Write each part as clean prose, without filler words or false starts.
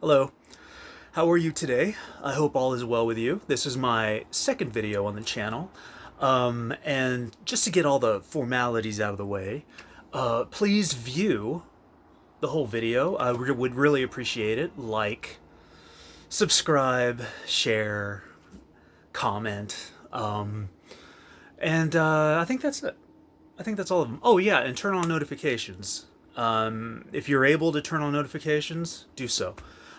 Hello, how are you today? I hope all is well with you. This is my second video on the channel. And just to get all the formalities out of the way, please view the whole video. I would really appreciate it. Like, subscribe, share, comment. I think that's it. I think that's all of them. Oh yeah, and turn on notifications. If you're able to turn on notifications, do so.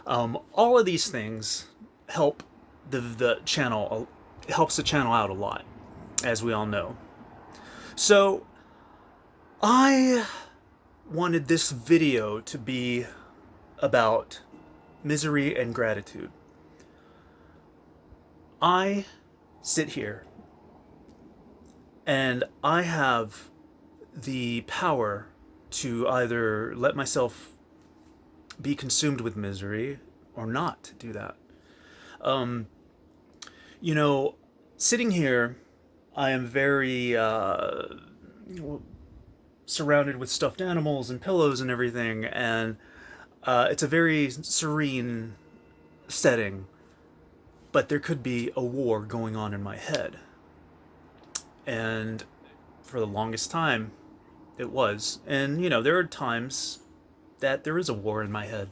All of these things help the channel, helps the channel out a lot, as we all know. So I wanted this video to be about misery and gratitude. I sit here and I have the power to either let myself be consumed with misery or not do that. You know, sitting here, I am very surrounded with stuffed animals and pillows and everything, and it's a very serene setting, but there could be a war going on in my head. And for the longest time, it was. And, you know, there are times that there is a war in my head.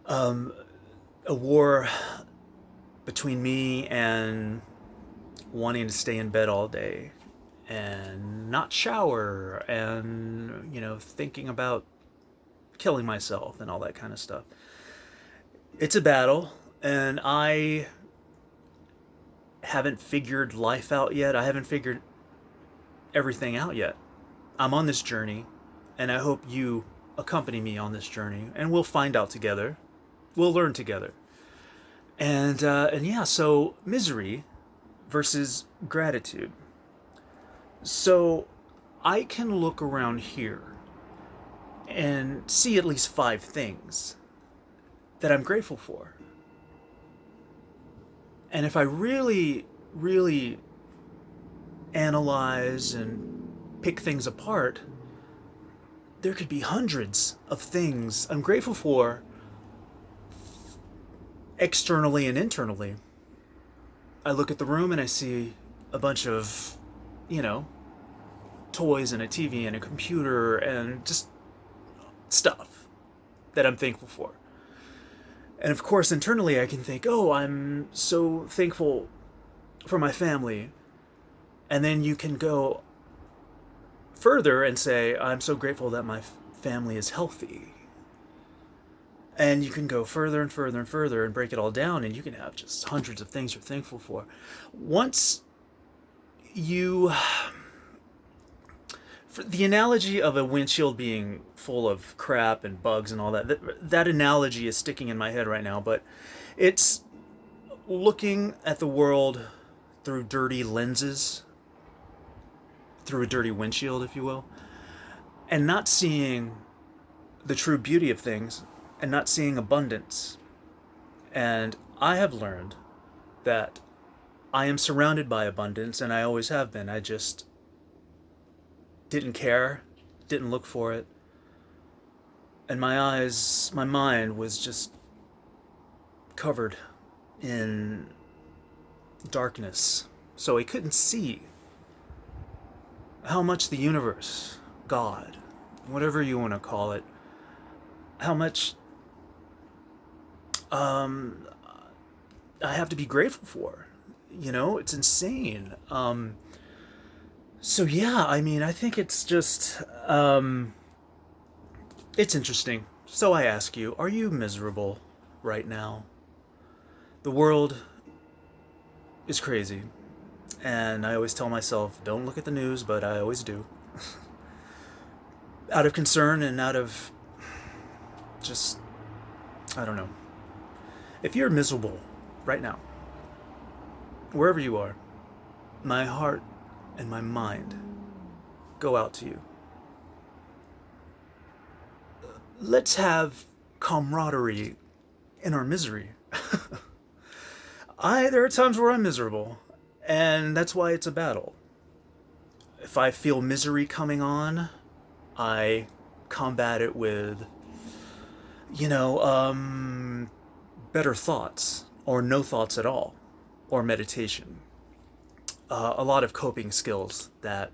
A war between me and wanting to stay in bed all day and not shower and, you know, thinking about killing myself and all that kind of stuff. It's a battle, and I haven't figured life out yet. I haven't figured everything out yet. I'm on this journey, and I hope you accompany me on this journey, and we'll find out together. We'll learn together. And yeah, so misery versus gratitude. So I can look around here and see at least 5 things that I'm grateful for. And if I really, really analyze and pick things apart, there could be hundreds of things I'm grateful for, externally and internally. I look at the room and I see a bunch of, you know, toys and a TV and a computer and just stuff that I'm thankful for. And of course, internally, I can think, oh, I'm so thankful for my family. And then you can go further and say, I'm so grateful that my family is healthy. And you can go further and further and further and break it all down, and you can have just hundreds of things you're thankful for. Once you... For the analogy of a windshield being full of crap and bugs and all that analogy is sticking in my head right now, but it's looking at the world through dirty lenses, through a dirty windshield, if you will, and not seeing the true beauty of things and not seeing abundance. And I have learned that I am surrounded by abundance, and I always have been. I just didn't care, didn't look for it. And my mind was just covered in darkness. So I couldn't see how much the universe, God, whatever you want to call it, how much I have to be grateful for. You know, it's insane. So yeah, I mean, I think it's just, it's interesting. So I ask you, are you miserable right now? The world is crazy. And I always tell myself, don't look at the news, but I always do. Out of concern and out of just, I don't know. If you're miserable right now, wherever you are, my heart and my mind go out to you. Let's have camaraderie in our misery. There are times where I'm miserable, and that's why it's a battle. If I feel misery coming on, I combat it with, better thoughts, or no thoughts at all, or meditation. A lot of coping skills that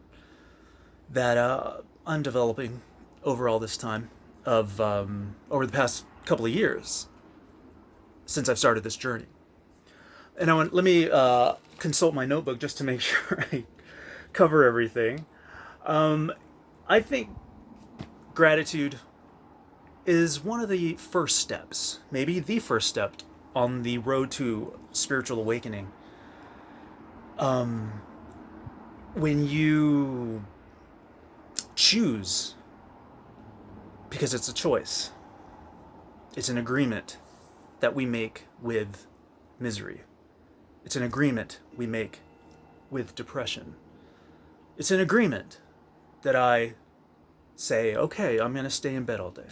I'm developing over all this time of over the past couple of years since I've started this journey. And let me consult my notebook just to make sure I cover everything. I think gratitude is one of the first steps, maybe the first step on the road to spiritual awakening. When you choose, because it's a choice, it's an agreement that we make with misery. It's an agreement we make with depression. It's an agreement that I say, okay, I'm going to stay in bed all day.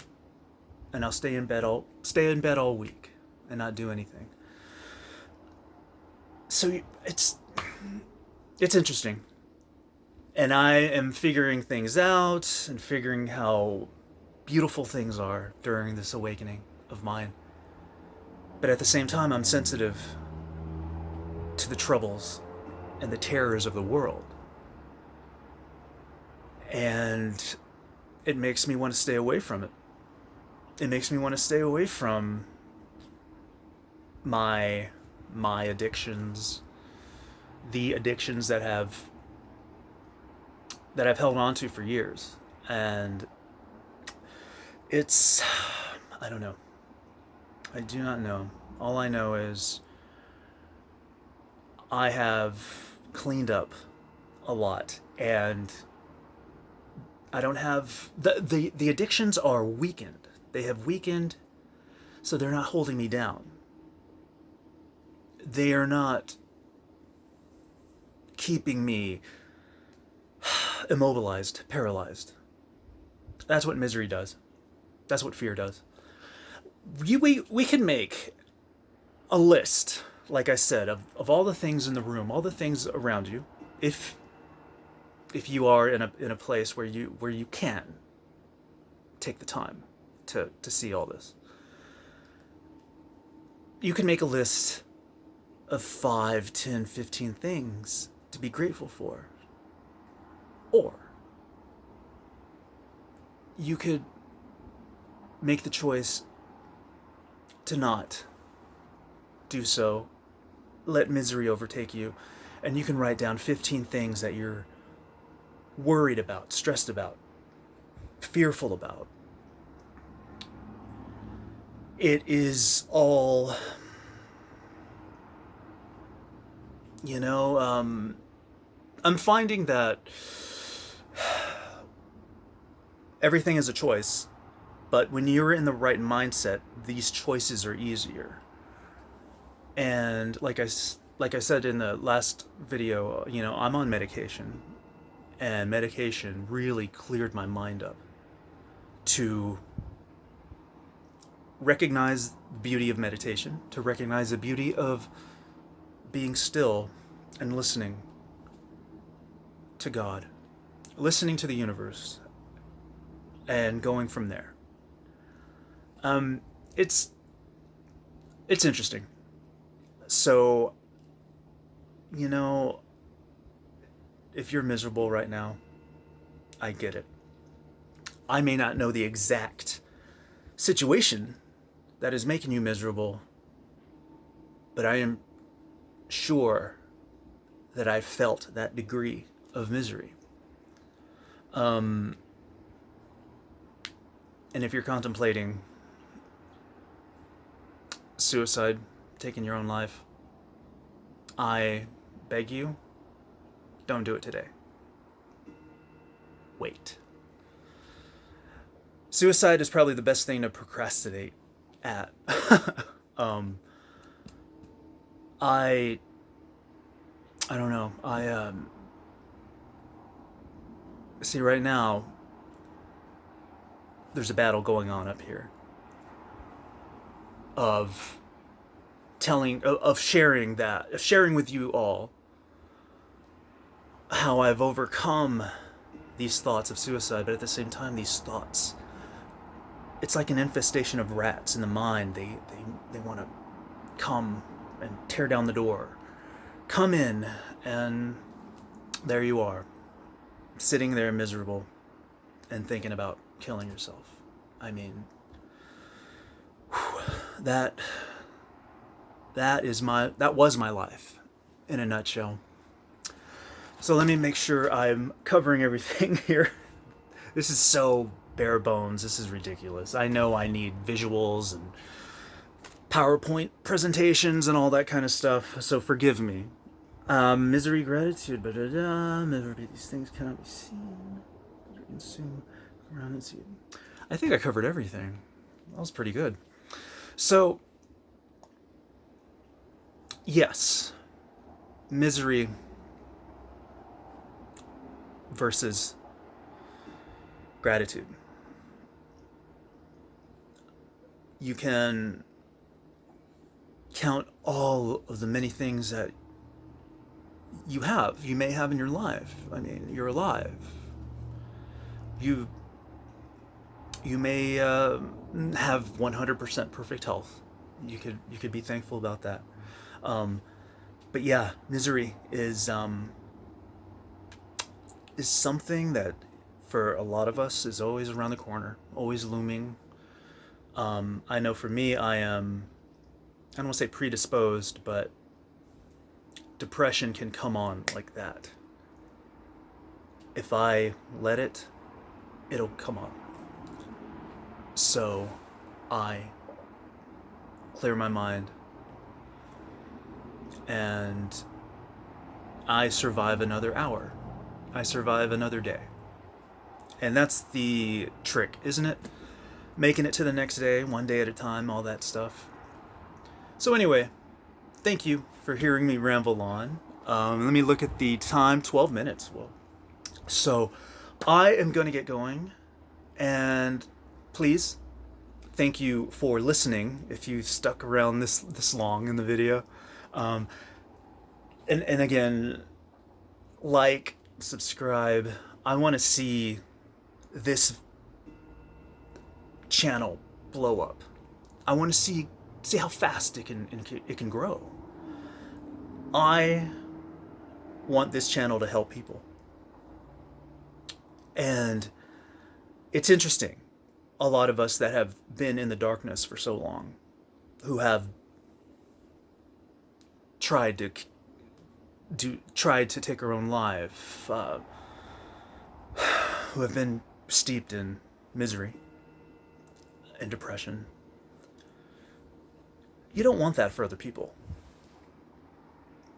And I'll stay in bed all week and not do anything. So it's interesting. And I am figuring things out and figuring how beautiful things are during this awakening of mine. But at the same time, I'm sensitive to the troubles and the terrors of the world. And it makes me want to stay away from it. It makes me want to stay away from my addictions, the addictions that I've held on to for years. And I don't know. I do not know. All I know is I have cleaned up a lot, and I don't have the addictions are weakened. They have weakened, so they're not holding me down. They are not keeping me immobilized, paralyzed. That's what misery does. That's what fear does. We can make a list, like I said, of all the things in the room, all the things around you, if you are in a place where you can take the time to see all this. You can make a list of 5, 10, 15 things to be grateful for. Or you could make the choice to not do so. Let misery overtake you, and you can write down 15 things that you're worried about, stressed about, fearful about. It is all, I'm finding that everything is a choice, but when you're in the right mindset, these choices are easier. And like I said in the last video, I'm on medication, and medication really cleared my mind up to recognize the beauty of meditation, to recognize the beauty of being still and listening to God, listening to the universe, and going from there. It's interesting. So, if you're miserable right now, I get it. I may not know the exact situation that is making you miserable, but I am sure that I felt that degree of misery. And if you're contemplating suicide, taking your own life, I beg you, don't do it today. Wait. Suicide is probably the best thing to procrastinate at. I don't know. See, right now there's a battle going on up here of sharing with you all how I've overcome these thoughts of suicide, but at the same time, these thoughts, it's like an infestation of rats in the mind. They want to come and tear down the door. Come in, and there you are, sitting there miserable and thinking about killing yourself. I mean, that was my life in a nutshell. So let me make sure I'm covering everything here. This is so bare bones. This is ridiculous. I know I need visuals and PowerPoint presentations and all that kind of stuff, so forgive me. Misery, gratitude, misery, these things cannot be seen. Consume, around and see it. I think I covered everything. That was pretty good. So, yes, misery versus gratitude. You can count all of the many things that you may have in your life. I mean, you're alive. You may have 100% perfect health. You could be thankful about that. But yeah, misery is something that for a lot of us is always around the corner, always looming. I know for me, I don't want to say predisposed, but depression can come on like that. If I let it, it'll come on. So I clear my mind and I survive another hour. I survive another day. And that's the trick, isn't it? Making it to the next day, one day at a time, all that stuff. So anyway, thank you for hearing me ramble on. Let me look at the time, 12 minutes. Whoa. So I am going to get going, and please, thank you for listening if you stuck around this long in the video. And again, like, subscribe. I want to see this channel blow up. I want to see how fast it can grow. I want this channel to help people. And it's interesting. A lot of us that have been in the darkness for so long, who have tried to take our own life, who have been steeped in misery and depression. You don't want that for other people.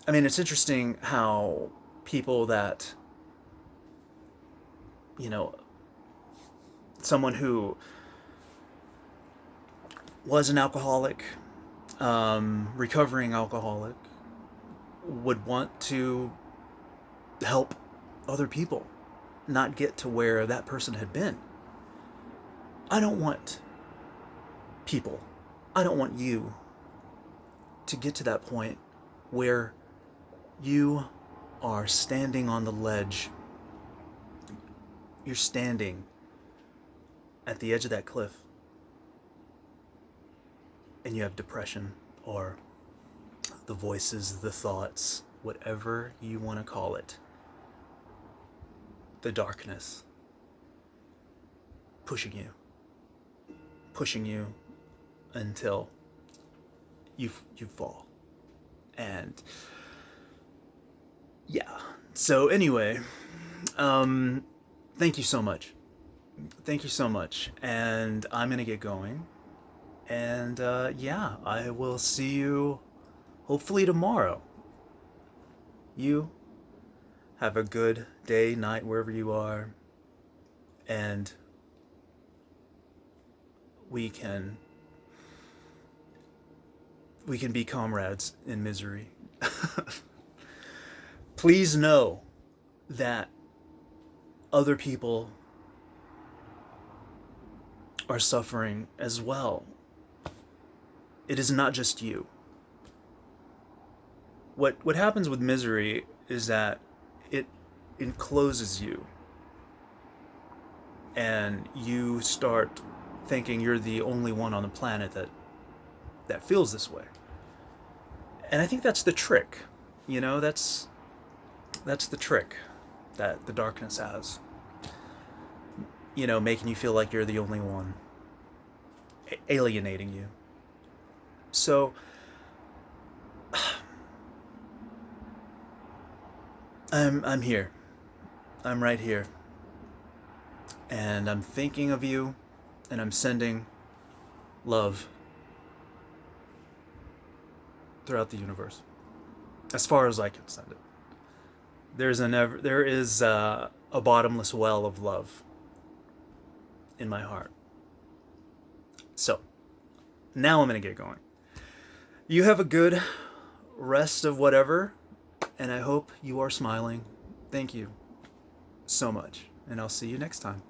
I mean, it's interesting how people that, someone who was an alcoholic, recovering alcoholic, would want to help other people not get to where that person had been. I don't want you to get to that point where you are standing on the ledge. You're standing at the edge of that cliff and you have depression, or the voices, the thoughts, whatever you want to call it, the darkness pushing you until you fall. And yeah, so anyway, thank you so much, and I'm gonna get going, and yeah, I will see you hopefully tomorrow. You have a good day, night, wherever you are, and we can be comrades in misery. Please know that other people are suffering as well. It is not just you. What happens with misery is that it encloses you, and you start thinking you're the only one on the planet that feels this way. And I think that's the trick. You know, that's the trick that the darkness has. You know, making you feel like you're the only one, alienating you. So I'm here. I'm right here. And I'm thinking of you, and I'm sending love throughout the universe, as far as I can send it. There is a bottomless well of love in my heart. So now I'm gonna get going. You have a good rest of whatever, and I hope you are smiling. Thank you so much, and I'll see you next time.